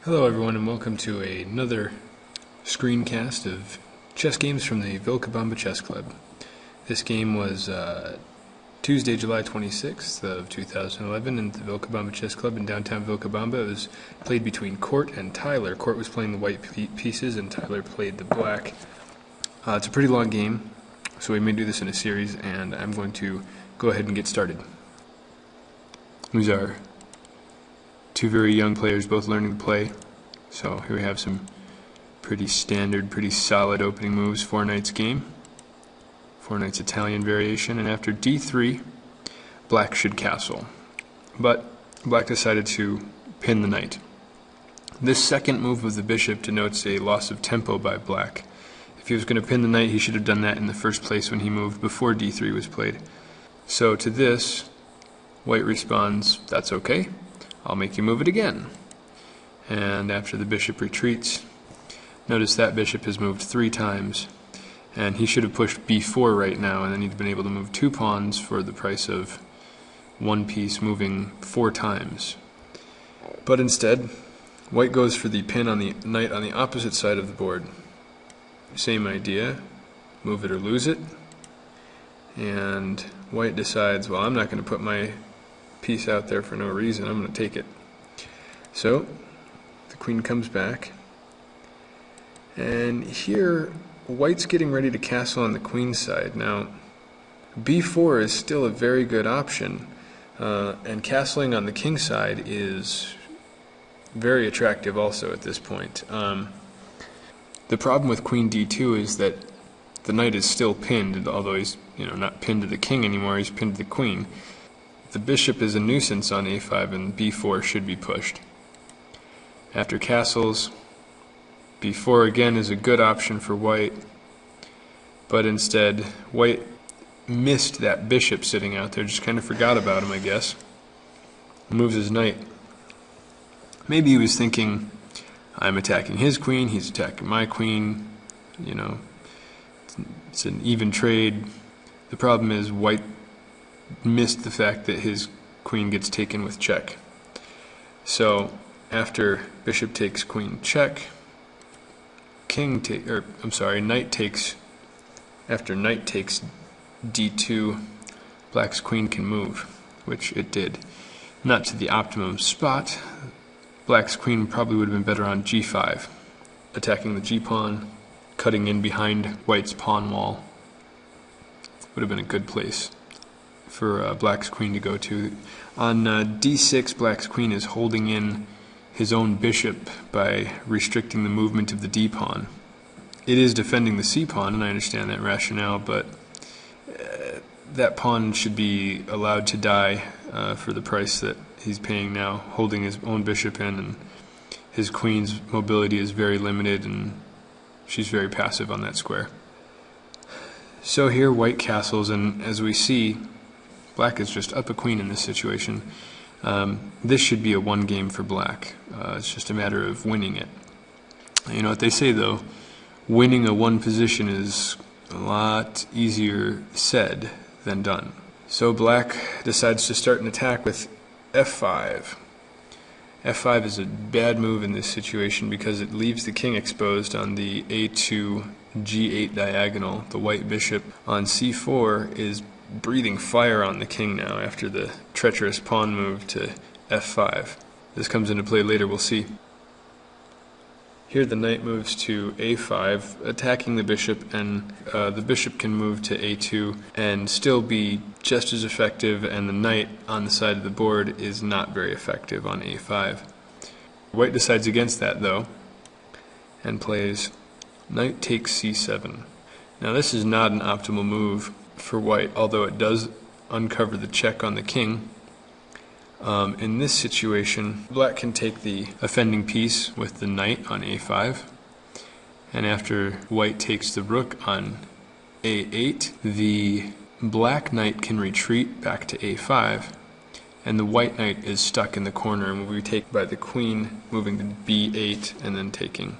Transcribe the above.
Hello everyone and welcome to another screencast of chess games from the Vilcabamba Chess Club. This game was Tuesday, July 26th of 2011 in the Vilcabamba Chess Club in downtown Vilcabamba. It was played between Cort and Tyler. Cort was playing the white pieces and Tyler played the black. It's a pretty long game, so we may do this in a series, and I'm going to go ahead and get started. These are two very young players both learning to play. So here we have some pretty standard, pretty solid opening moves. Four knights game. Four knights Italian variation. And after d3, black should castle. But black decided to pin the knight. This second move of the bishop denotes a loss of tempo by black. If he was going to pin the knight, he should have done that in the first place when he moved before d3 was played. So to this, white responds, "That's okay. I'll make you move it again." And after the bishop retreats, notice that bishop has moved 3 times, and he should have pushed b4 right now, and then he'd been able to move 2 pawns for the price of 1 piece moving 4 times. But instead, white goes for the pin on the knight on the opposite side of the board. Same idea, move it or lose it. And white decides, well, I'm not going to put my piece out there for no reason, I'm going to take it. So the queen comes back, and here white's getting ready to castle on the queen side. Now b4 is still a very good option, and castling on the king side is very attractive also at this point. The problem with queen d2 is that the knight is still pinned, although he's not pinned to the king anymore, he's pinned to the queen. The bishop is a nuisance on a5, and b4 should be pushed. After castles, b4 again is a good option for white, but instead white missed that bishop sitting out there, just kind of forgot about him, I guess. Moves his knight. Maybe he was thinking, I'm attacking his queen, he's attacking my queen, it's an even trade. The problem is white missed the fact that his queen gets taken with check. So after bishop takes queen check, knight takes, after knight takes d2, black's queen can move, which it did. Not to the optimum spot. Black's queen probably would have been better on g5, attacking the g-pawn, cutting in behind white's pawn wall. Would have been a good place for black's queen to go to. On d6, black's queen is holding in his own bishop by restricting the movement of the d-pawn. It is defending the c-pawn, and I understand that rationale, but that pawn should be allowed to die for the price that he's paying now, holding his own bishop in, and his queen's mobility is very limited, and she's very passive on that square. So here white castles, and as we see, black is just up a queen in this situation. This should be a 1 game for black. It's just a matter of winning it. You know what they say though, winning a 1 position is a lot easier said than done. So black decides to start an attack with f5. f5 is a bad move in this situation because it leaves the king exposed on the a2 g8 diagonal. The white bishop on c4 is breathing fire on the king now after the treacherous pawn move to f5. This comes into play later, we'll see. Here the knight moves to a5, attacking the bishop, and the bishop can move to a2 and still be just as effective, and the knight on the side of the board is not very effective on a5. White decides against that though, and plays knight takes c7. Now this is not an optimal move for white, although it does uncover the check on the king. In this situation, black can take the offending piece with the knight on a5, and after white takes the rook on a8, the black knight can retreat back to a5, and the white knight is stuck in the corner and will be taken by the queen moving to b8 and then taking.